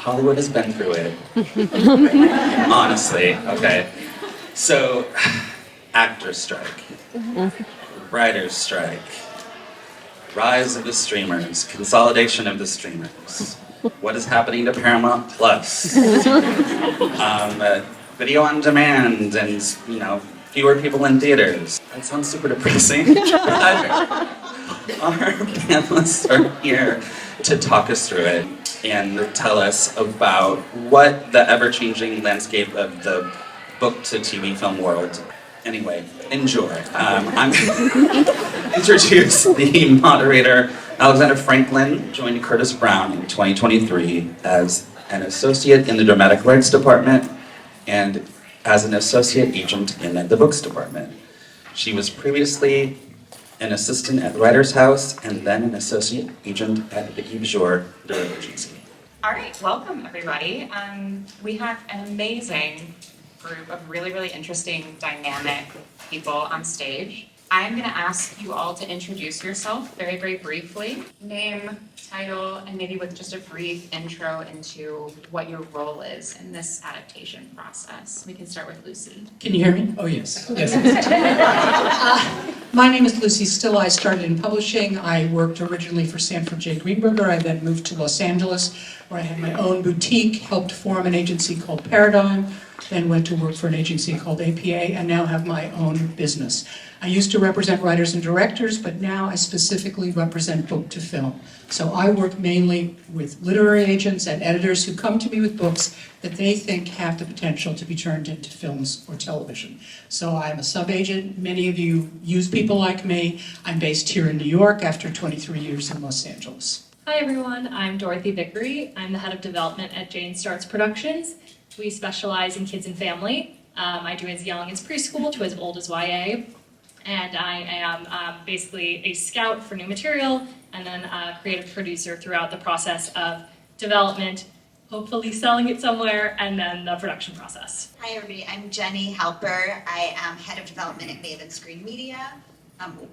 Hollywood has been through it. Honestly, okay. So, actors strike, writers strike, rise of the streamers, consolidation of the streamers. What is happening to Paramount Plus? Video on demand and, fewer people in theaters. That sounds super depressing. Our panelists are here to talk us through it and tell us about what the ever-changing landscape of the book to TV film world. Anyway, enjoy. I'm going to introduce the moderator. Alexandra Franklin joined Curtis Brown in 2023 as an associate in the dramatic rights department and as an associate agent in the books department. She was previously an assistant at Writer's House and then an associate agent at Vickery literary agency. All right, welcome everybody. We have an amazing group of really, really interesting, dynamic people on stage. I'm going to ask you all to introduce yourself very, very briefly. Name, title, and maybe with just a brief intro into what your role is in this adaptation process. We can start with Lucy. Can you hear me? Oh, yes. My name is Lucy Stille. I started in publishing. I worked originally for Sanford J. Greenberger. I then moved to Los Angeles, where I had my own boutique, helped form an agency called Paradigm, then went to work for an agency called APA, and now have my own business. I used to represent writers and directors, but now I specifically represent book to film. So I work mainly with literary agents and editors who come to me with books that they think have the potential to be turned into films or television. So I'm a sub-agent. Many of you use people like me. I'm based here in New York after 23 years in Los Angeles. Hi everyone, I'm Dorothy Vickery. I'm the head of development at Startz Productions. We specialize in kids and family. I do as young as preschool to as old as YA. And I am basically a scout for new material and then a creative producer throughout the process of development, hopefully selling it somewhere, and then the production process. Hi everybody, I'm Jenny Halper. I am head of development at Maven Screen Media.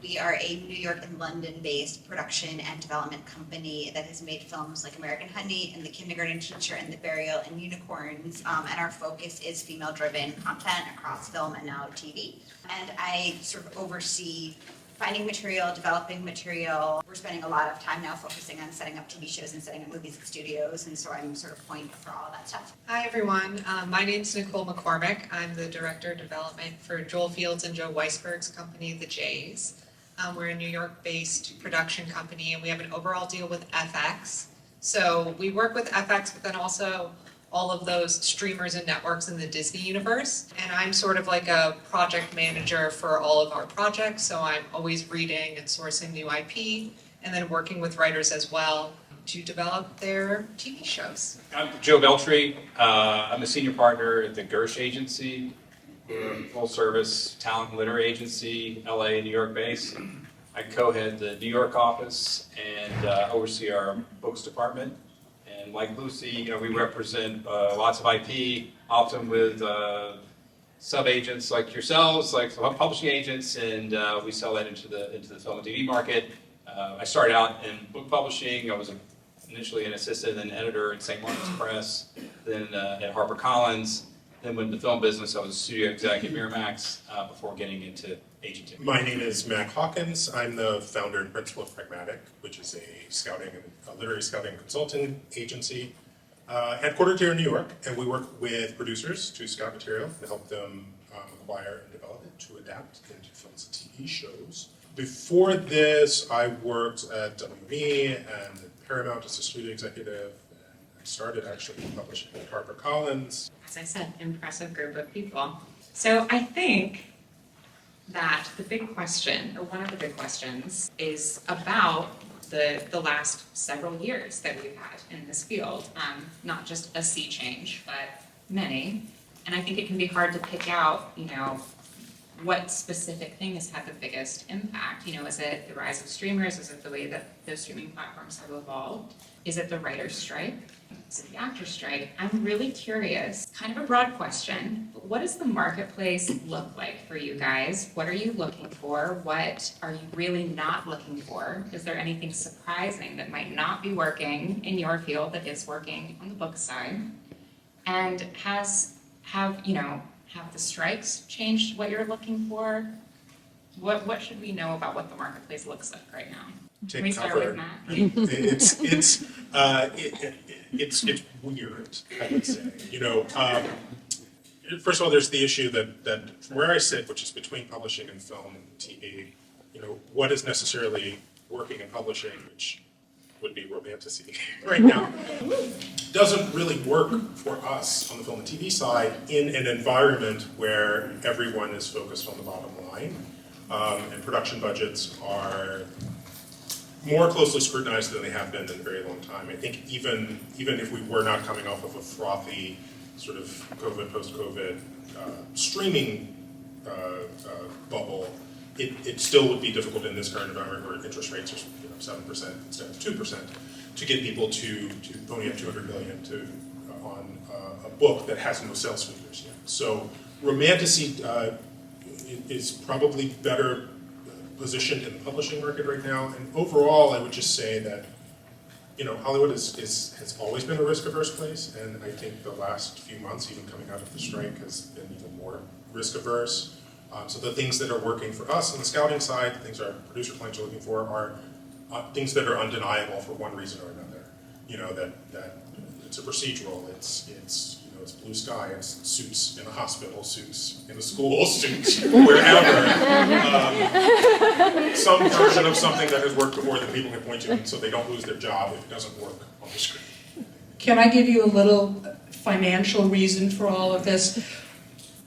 We are a New York and London-based production and development company that has made films like American Honey and The Kindergarten Teacher and The Burial and Unicorns, and our focus is female-driven content across film and now TV. And I sort of oversee finding material, developing material. We're spending a lot of time now focusing on setting up TV shows and setting up movies at studios, and so I'm sort of point for all of that stuff. Hi everyone, my name's Nicole McCormick. I'm the Director of Development for Joel Fields and Joe Weisberg's company, The Jays. We're a New York-based production company and we have an overall deal with FX. So we work with FX, but then also all of those streamers and networks in the Disney universe. And I'm sort of like a project manager for all of our projects. So I'm always reading and sourcing new IP and then working with writers as well to develop their TV shows. I'm Joe Veltre. I'm a senior partner at the Gersh agency. We're a full-service talent and literary agency, LA and New York based. I co-head the New York office and oversee our books department. And like Lucy, we represent lots of IP, often with sub-agents like yourselves, like publishing agents, and we sell that into the film and TV market. I started out in book publishing. I was initially an assistant and editor at St. Martin's Press, then at HarperCollins. Then went into the film business. I was a studio exec at Miramax before getting into agenting. My name is Matt Hawkins. I'm the founder and principal of Pragmatic, which is a literary scouting and consulting agency headquartered here in New York. And we work with producers to scout material and help them acquire and develop it to adapt into films and TV shows. Before this, I worked at WB and at Paramount as a studio executive. I started actually publishing at HarperCollins. As I said, impressive group of people. So I think that the big question, or one of the big questions, is about the last several years that we've had in this field. Not just a sea change, but many. And I think it can be hard to pick out, what specific thing has had the biggest impact? You know, is it the rise of streamers? Is it the way that those streaming platforms have evolved? Is it the writer's strike? Is it the actor's strike? I'm really curious, kind of a broad question, but what does the marketplace look like for you guys? What are you looking for? What are you really not looking for? Is there anything surprising that might not be working in your field that is working on the book side? And have the strikes changed what you're looking for? What should we know about what the marketplace looks like right now? Can we start with Matt? It's weird, I would say. First of all, there's the issue that from where I sit, which is between publishing and film and TV, what is necessarily working in publishing, which would be romanticy right now, doesn't really work for us on the film and TV side in an environment where everyone is focused on the bottom line, and production budgets are more closely scrutinized than they have been in a very long time. I think even if we were not coming off of a frothy sort of COVID, post-COVID streaming bubble, it still would be difficult in this current environment where interest rates are 7% instead of 2% to get people to pony up $200 million on a book that has no sales figures yet. So romanticy is probably better positioned in the publishing market right now. And overall, I would just say that Hollywood has always been a risk-averse place, and I think the last few months, even coming out of the strike, has been even more risk-averse. So the things that are working for us on the scouting side, the things our producer clients are looking for, are things that are undeniable for one reason or another. That it's a procedural, it's blue sky, it's suits in a hospital, suits in a school, suits wherever. Some version of something that has worked before that people can point to, so they don't lose their job if it doesn't work on the screen. Can I give you a little financial reason for all of this?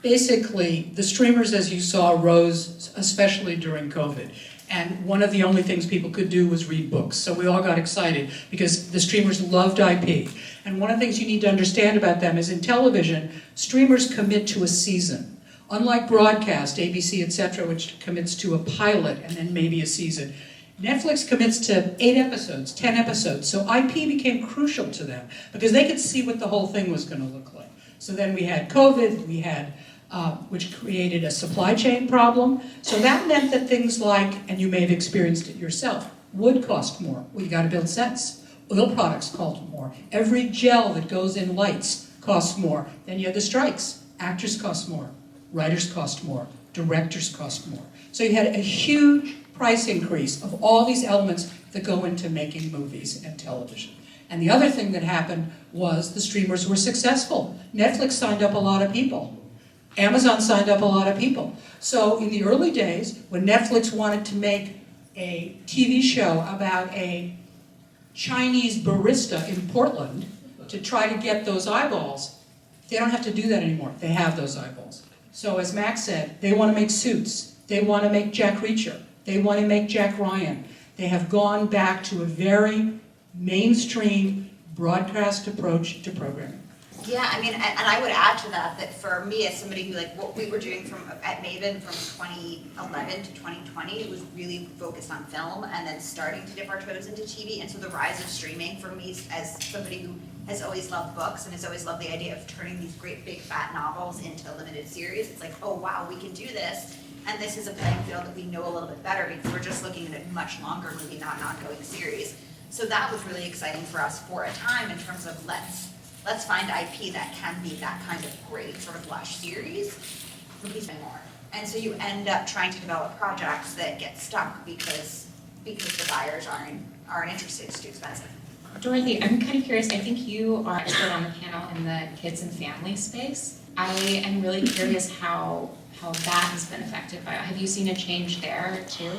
Basically, the streamers, as you saw, rose, especially during COVID. And one of the only things people could do was read books. So we all got excited because the streamers loved IP. And one of the things you need to understand about them is in television, streamers commit to a season. Unlike broadcast, ABC, etc., which commits to a pilot and then maybe a season, Netflix commits to 8 episodes, 10 episodes. So IP became crucial to them because they could see what the whole thing was going to look like. So then we had COVID, we had which created a supply chain problem. So that meant that things like, and you may have experienced it yourself, wood cost more. Well, you got to build sets. Oil products cost more. Every gel that goes in lights costs more. Then you had the strikes. Actors cost more. Writers cost more. Directors cost more. So you had a huge price increase of all these elements that go into making movies and television. And the other thing that happened was the streamers were successful. Netflix signed up a lot of people. Amazon signed up a lot of people. So in the early days, when Netflix wanted to make a TV show about a Chinese barista in Portland to try to get those eyeballs, they don't have to do that anymore. They have those eyeballs. So as Max said, they want to make Suits. They want to make Jack Reacher. They want to make Jack Ryan. They have gone back to a very mainstream broadcast approach to programming. Yeah, I mean, and I would add to that for me as somebody who what we were doing at Maven from 2011 to 2020, it was really focused on film and then starting to dip our toes into TV. And so the rise of streaming for me as somebody who has always loved books and has always loved the idea of turning these great big fat novels into a limited series, it's like, oh wow, we can do this. And this is a playing field that we know a little bit better because we're just looking at a much longer movie, not an ongoing series. So that was really exciting for us for a time in terms of let's find IP that can be that kind of great sort of lush series, movies and more. And so you end up trying to develop projects that get stuck because the buyers aren't interested, it's too expensive. Dorothy, I'm kind of curious, I think you are expert on the panel in the kids and family space. I am really curious how that has been affected by it. Have you seen a change there too?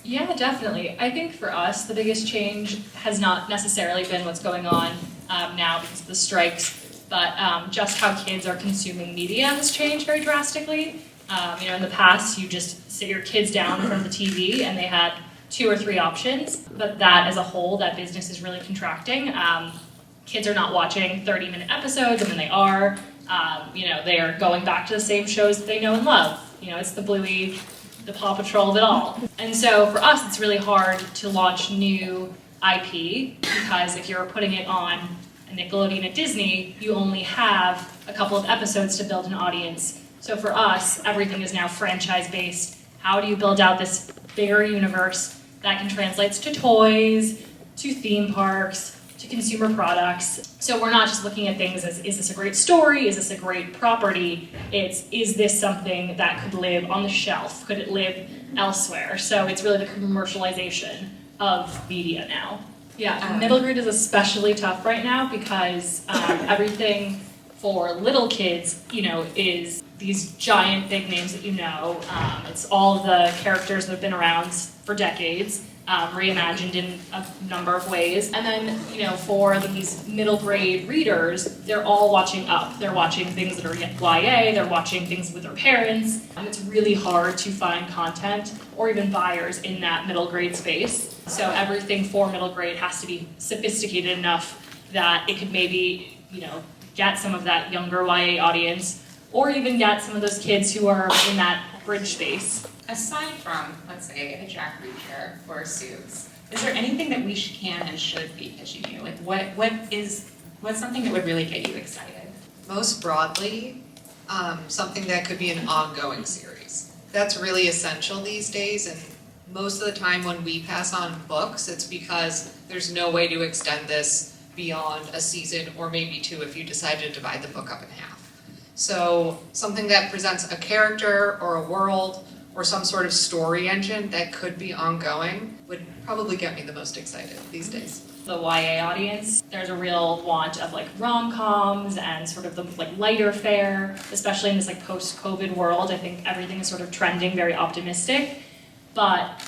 Yeah, definitely. I think for us, the biggest change has not necessarily been what's going on now because of the strikes, but just how kids are consuming media has changed very drastically. In the past, you just sit your kids down in front of the TV and they had 2 or 3 options, but that as a whole, that business is really contracting. Kids are not watching 30-minute episodes, and when they are, they are going back to the same shows that they know and love. It's the Bluey, the Paw Patrol of it all. And so for us, it's really hard to launch new IP because if you're putting it on a Nickelodeon at Disney, you only have a couple of episodes to build an audience. So for us, everything is now franchise-based. How do you build out this bigger universe that can translate to toys, to theme parks, to consumer products? So we're not just looking at things as, is this a great story? Is this a great property? It's, is this something that could live on the shelf? Could it live elsewhere? So it's really the commercialization of media now. Yeah, middle grade is especially tough right now because everything for little kids, is these giant big names that it's all of the characters that have been around for decades, reimagined in a number of ways. And then, for these middle grade readers, they're all watching up. They're watching things that are YA, they're watching things with their parents. It's really hard to find content or even buyers in that middle grade space. So everything for middle grade has to be sophisticated enough that it could maybe, get some of that younger YA audience, or even get some of those kids who are in that bridge space. Aside from, let's say, a Jack Reacher or Suits, is there anything that we can and should be pitching you? Like, what's something that would really get you excited? Most broadly, something that could be an ongoing series. That's really essential these days, and most of the time when we pass on books, it's because there's no way to extend this beyond a season or maybe two if you decide to divide the book up in half. So something that presents a character or a world or some sort of story engine that could be ongoing would probably get me the most excited these days. The YA audience, there's a real want of rom-coms and sort of the lighter fare, especially in this post-COVID world. I think everything is sort of trending very optimistic, but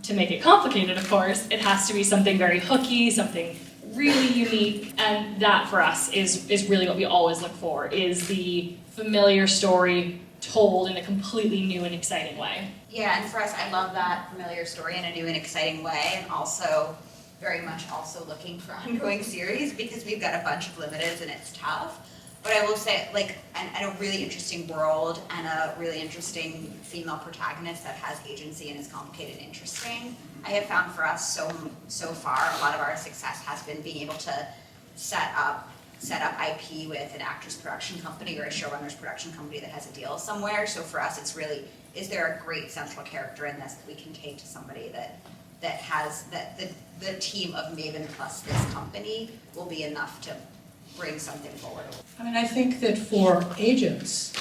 to make it complicated, of course, it has to be something very hooky, something really unique, and that for us is really what we always look for, is the familiar story told in a completely new and exciting way. Yeah, and for us, I love that familiar story in a new and exciting way, and also very much also looking for ongoing series because we've got a bunch of limiteds and it's tough. But I will say, and a really interesting world and a really interesting female protagonist that has agency and is complicated and interesting. I have found for us so far, a lot of our success has been being able to set up IP with an actress production company or a showrunner's production company that has a deal somewhere. So for us, it's really, is there a great central character in this that we can take to somebody that has, that the team of Maven plus this company will be enough to bring something forward. I think that for agents,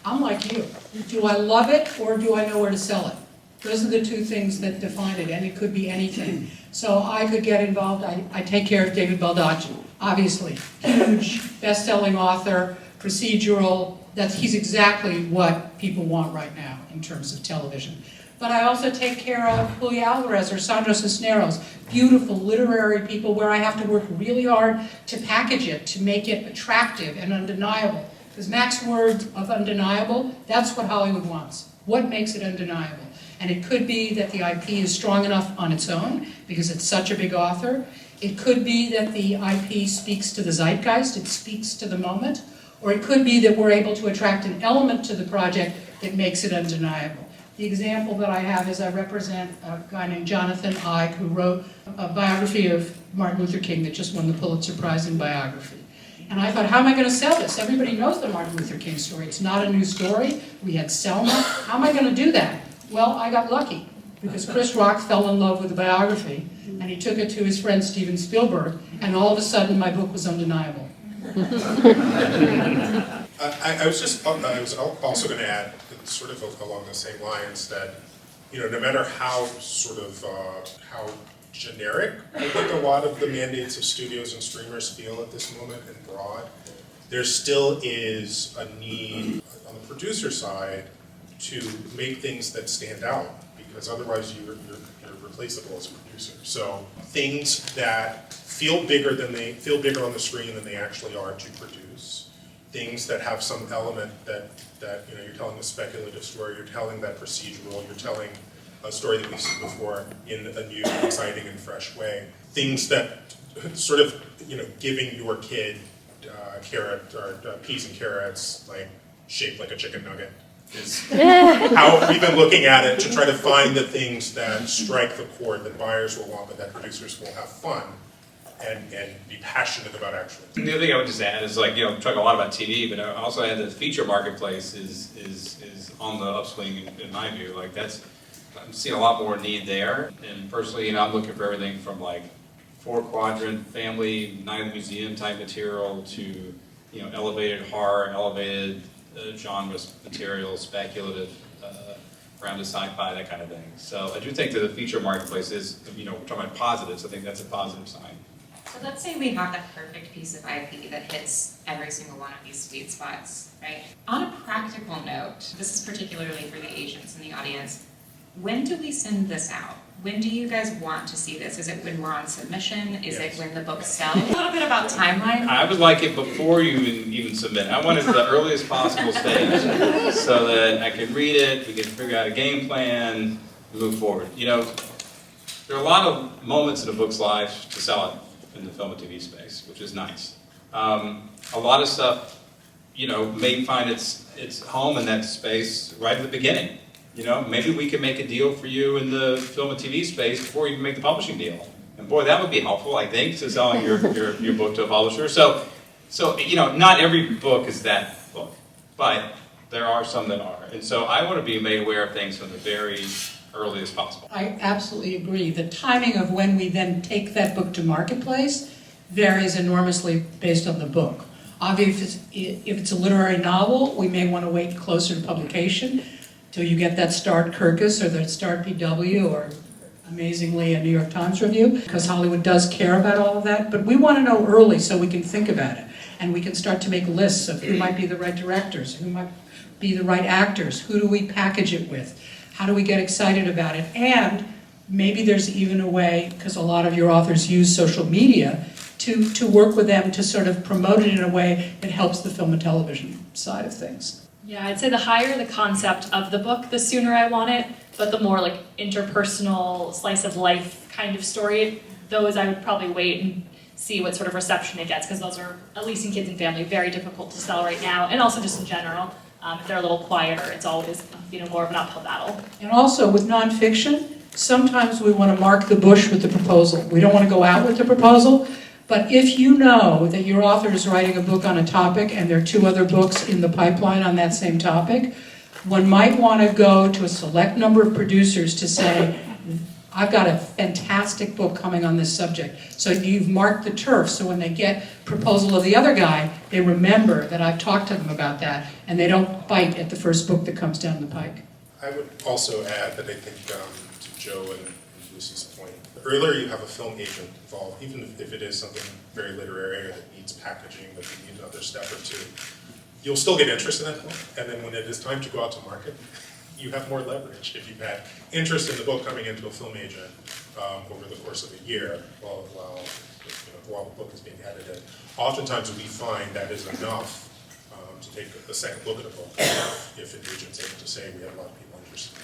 I'm like you. Do I love it or do I know where to sell it? Those are the two things that define it, and it could be anything. So I could get involved. I take care of David Baldacci, obviously. Huge, best-selling author, procedural. He's exactly what people want right now in terms of television. But I also take care of Julia Alvarez or Sandra Cisneros, beautiful literary people where I have to work really hard to package it, to make it attractive and undeniable. Because Mac's word of undeniable, that's what Hollywood wants. What makes it undeniable? And it could be that the IP is strong enough on its own, because it's such a big author. It could be that the IP speaks to the zeitgeist, it speaks to the moment. Or it could be that we're able to attract an element to the project that makes it undeniable. The example that I have is I represent a guy named Jonathan Ive, who wrote a biography of Martin Luther King that just won the Pulitzer Prize in biography. And I thought, how am I going to sell this? Everybody knows the Martin Luther King story. It's not a new story. We had Selma. How am I going to do that? Well, I got lucky, because Chris Rock fell in love with the biography, and he took it to his friend Steven Spielberg, and all of a sudden my book was undeniable. I was also going to add, sort of along the same lines, that no matter how how generic I think a lot of the mandates of studios and streamers feel at this moment and broad, there still is a need on the producer side to make things that stand out, because otherwise you're replaceable as a producer. So things that feel bigger on the screen than they actually are to produce. Things that have some element that you're telling a speculative story, you're telling that procedural, you're telling a story that we've seen before in a new, exciting, and fresh way. Things that sort of giving your kid carrot or peas and carrots shaped like a chicken nugget. is how we've been looking at it to try to find the things that strike the chord that buyers will want, but that producers will have fun and be passionate about actually. The other thing I would just add is like, you know, talking a lot about TV, but I also add that the feature marketplace is on the upswing in my view. Like I'm seeing a lot more need there. And personally, you know, I'm looking for everything from like 4-quadrant family, night at the museum type material to, you know, elevated horror, elevated genres material, speculative, around to sci-fi, that kind of thing. So I do think that the feature marketplace is, you know, we're talking about positives. I think that's a positive sign. So let's say we have that perfect piece of IP that hits every single one of these sweet spots, right? On a practical note, this is particularly for the agents in the audience, when do we send this out? When do you guys want to see this? Is it when we're on submission? Is it when the book sells? A little bit about timeline. I would like it before you even submit. I want it at the earliest possible stage so that I can read it, we can figure out a game plan, move forward. You know, there are a lot of moments in a book's life to sell it in the film and TV space, which is nice. A lot of stuff, you know, may find its home in that space right at the beginning. You know, maybe we can make a deal for you in the film and TV space before you even make the publishing deal. And boy, that would be helpful, I think, to selling your book to a publisher. So, you know, not every book is that book, but there are some that are. And so I want to be made aware of things from the very earliest possible. I absolutely agree. The timing of when we then take that book to marketplace varies enormously based on the book. Obviously, if it's a literary novel, we may want to wait closer to publication till you get that Start Kirkus or that Start PW or amazingly a New York Times review, because Hollywood does care about all of that. But we want to know early so we can think about it and we can start to make lists of who might be the right directors, who might be the right actors, who do we package it with. How do we get excited about it? And maybe there's even a way, because a lot of your authors use social media, to work with them to sort of promote it in a way that helps the film and television side of things. Yeah, I'd say the higher the concept of the book, the sooner I want it, but the more like interpersonal, slice of life kind of story, those I would probably wait and see what sort of reception it gets, because those are, at least in kids and family, very difficult to sell right now, and also just in general. If they're a little quieter, it's always, you know, more of an uphill battle. And also with nonfiction, sometimes we want to mark the bush with the proposal. We don't want to go out with the proposal, but if you know that your author is writing a book on a topic and there are 2 other books in the pipeline on that same topic, one might want to go to a select number of producers to say, I've got a fantastic book coming on this subject. So you've marked the turf, so when they get proposal of the other guy, they remember that I've talked to them about that, and they don't bite at the first book that comes down the pike. I would also add that I think to Joe and Lucy's point, the earlier you have a film agent involved, even if it is something very literary or that needs packaging, that you need another step or 2, you'll still get interest in that book, and then when it is time to go out to market, you have more leverage. If you've had interest in the book coming into a film agent over the course of a year while the book is being edited, oftentimes we find that is enough to take a second look at a book if an agent's able to say we have a lot of people interested.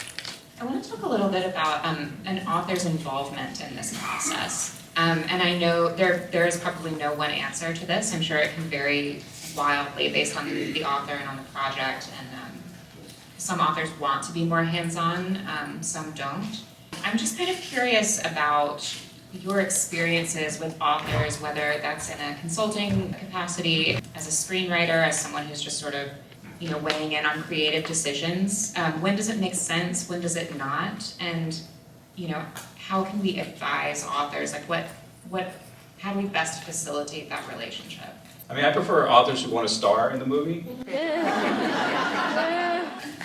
I want to talk a little bit about an author's involvement in this process. And I know there is probably no one answer to this. I'm sure it can vary wildly based on the author and on the project. And some authors want to be more hands-on, some don't. I'm just kind of curious about your experiences with authors, whether that's in a consulting capacity, as a screenwriter, as someone who's just sort of, you know, weighing in on creative decisions. When does it make sense? When does it not? And, you know, how can we advise authors? Like how do we best facilitate that relationship? I mean, I prefer authors who want to star in the movie.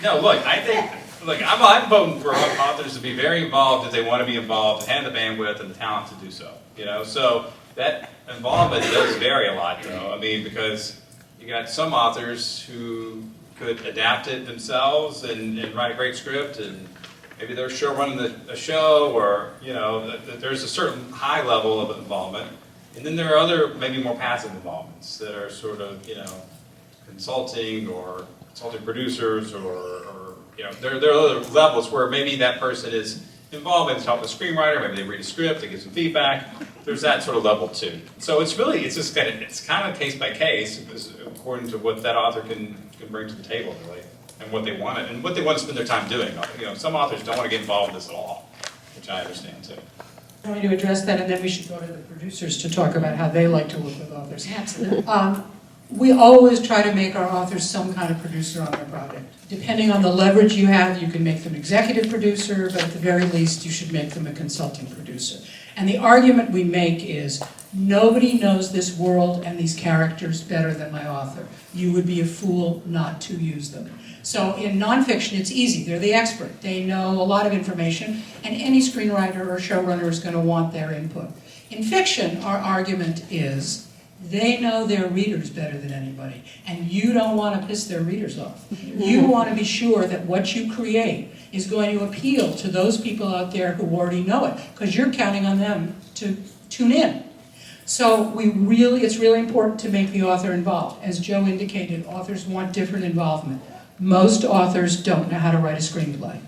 No, look, I'm voting for authors to be very involved if they want to be involved, and have the bandwidth and the talent to do so. You know, so that involvement does vary a lot, though. I mean, because you got some authors who could adapt it themselves and write a great script, and maybe they're running a show, or you know, there's a certain high level of involvement. And then there are other, maybe more passive involvements that are sort of, you know, consulting producers, or you know, there are other levels where maybe that person is involved, maybe help the screenwriter, maybe they read a script, they give some feedback. There's that sort of level too. So it's kind of case by case, according to what that author can bring to the table, really. and what they want to spend their time doing. You know, some authors don't want to get involved with this at all, which I understand too. I'm going to address that, and then we should go to the producers to talk about how they like to work with authors. Absolutely. We always try to make our authors some kind of producer on their project. Depending on the leverage you have, you can make them executive producer, but at the very least, you should make them a consulting producer. And the argument we make is, nobody knows this world and these characters better than my author. You would be a fool not to use them. So in nonfiction, it's easy. They're the expert. They know a lot of information, and any screenwriter or showrunner is going to want their input. In fiction, our argument is, they know their readers better than anybody, and you don't want to piss their readers off. You want to be sure that what you create is going to appeal to those people out there who already know it, because you're counting on them to tune in. So it's really important to make the author involved. As Joe indicated, authors want different involvement. Most authors don't know how to write a screenplay.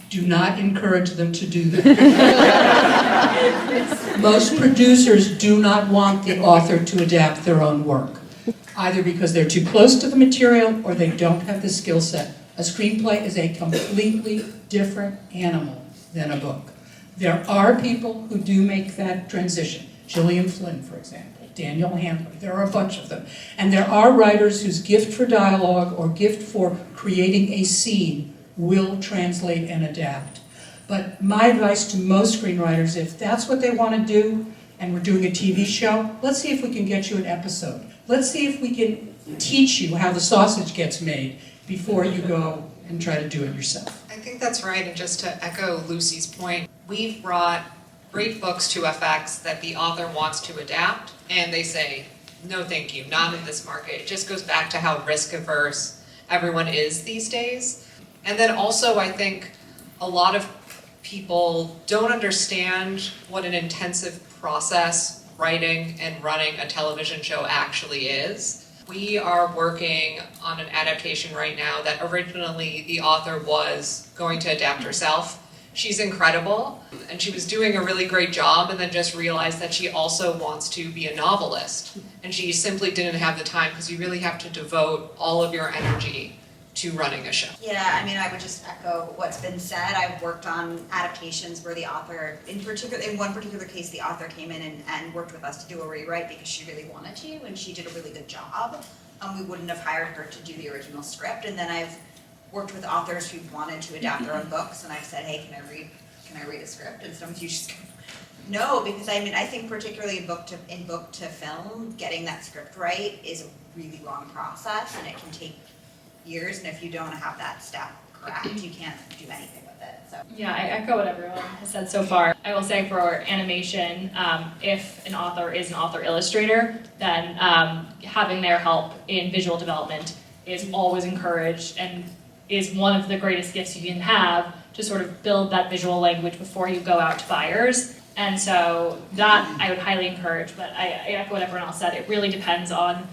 Do not encourage them to do that. Most producers do not want the author to adapt their own work, either because they're too close to the material or they don't have the skill set. A screenplay is a completely different animal than a book. There are people who do make that transition. Gillian Flynn, for example, Daniel Handler, there are a bunch of them. And there are writers whose gift for dialogue or gift for creating a scene will translate and adapt. But my advice to most screenwriters, if that's what they want to do, and we're doing a TV show, let's see if we can get you an episode. Let's see if we can teach you how the sausage gets made before you go and try to do it yourself. I think that's right, and just to echo Lucy's point, we've brought great books to FX that the author wants to adapt, and they say, no thank you, not in this market. It just goes back to how risk averse everyone is these days. And then also, I think a lot of people don't understand what an intensive process writing and running a television show actually is. We are working on an adaptation right now that originally the author was going to adapt herself. She's incredible, and she was doing a really great job, and then just realized that she also wants to be a novelist. And she simply didn't have the time, because you really have to devote all of your energy to running a show. Yeah, I mean, I would just echo what's been said. I've worked on adaptations where the author, in one particular case, the author came in and worked with us to do a rewrite because she really wanted to, and she did a really good job. We wouldn't have hired her to do the original script. And then I've worked with authors who wanted to adapt their own books, and I've said, hey, can I read a script? And some of you just go, no, because I mean, I think particularly in book to film, getting that script right is a really long process, and it can take years, and if you don't have that step correct, you can't do anything with it. So Yeah, I echo what everyone has said so far. I will say for animation, if an author is an author illustrator, then having their help in visual development is always encouraged and is one of the greatest gifts you can have to sort of build that visual language before you go out to buyers. And so that I would highly encourage, but I echo what everyone else said. It really depends on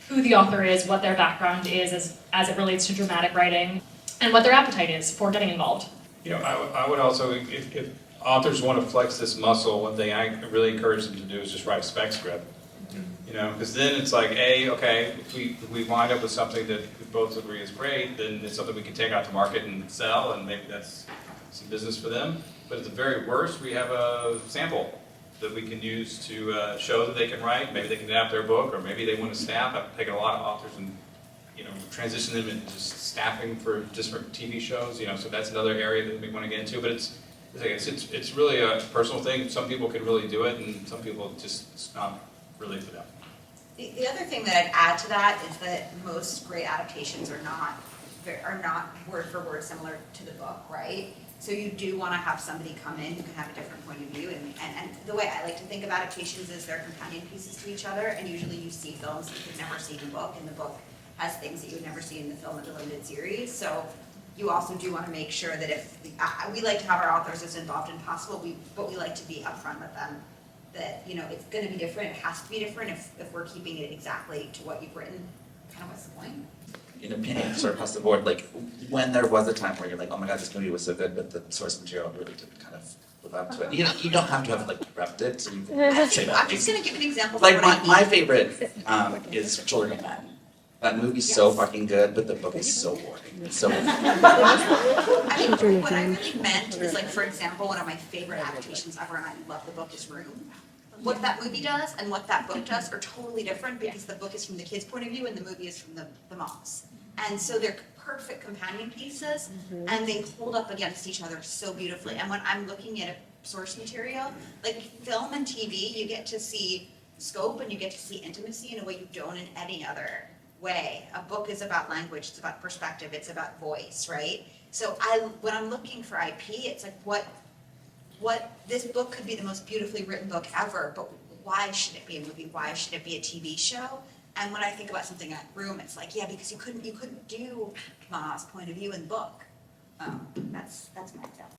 who the author is, what their background is as it relates to dramatic writing, and what their appetite is for getting involved. You know, I would also, if authors want to flex this muscle, one thing I really encourage them to do is just write a spec script. You know, because then it's like, okay, if we wind up with something that we both agree is great, then it's something we can take out to market and sell, and maybe that's some business for them. But at the very worst, we have a sample that we can use to show that they can write. Maybe they can adapt their book, or maybe they want to staff. I've taken a lot of authors and, you know, transition them into just staffing for different TV shows. You know, so that's another area that we want to get into. But it's really a personal thing. Some people can really do it, and some people it's not really for them. the other thing that I'd add to that is that most great adaptations are not word for word similar to the book, right? So you do want to have somebody come in who can have a different point of view, and the way I like to think of adaptations is they're companion pieces to each other, and usually you see films that you've never seen in the book, and the book has things that you would never see in the film or the limited series. So you also do want to make sure that if we like to have our authors as involved as possible, but we like to be upfront with them that, you know, it's going to be different, it has to be different. If we're keeping it exactly to what you've written, kind of what's the point? In opinion, sort of across the board, like when there was a time where you're like, oh my god, this movie was so good, but the source material really didn't kind of live up to it. You don't have to have like prepped it, so you can say that. I'm just going to give an example. Like my favorite is Children of Men That movie's so fucking good, but the book is so boring. So I mean, what I really meant is like, for example, one of my favorite adaptations ever, and I love the book, is Room. What that movie does and what that book does are totally different because the book is from the kid's point of view and the movie is from the mom's. And so they're perfect companion pieces and they hold up against each other so beautifully. And when I'm looking at a source material, like film and TV, you get to see scope and you get to see intimacy in a way you don't in any other way. A book is about language, it's about perspective, it's about voice, right? So when I'm looking for IP, it's like what this book could be the most beautifully written book ever, but why should it be a movie? Why should it be a TV show? And when I think about something like Room, it's like, yeah, because you couldn't do Ma's point of view in the book. That's my film.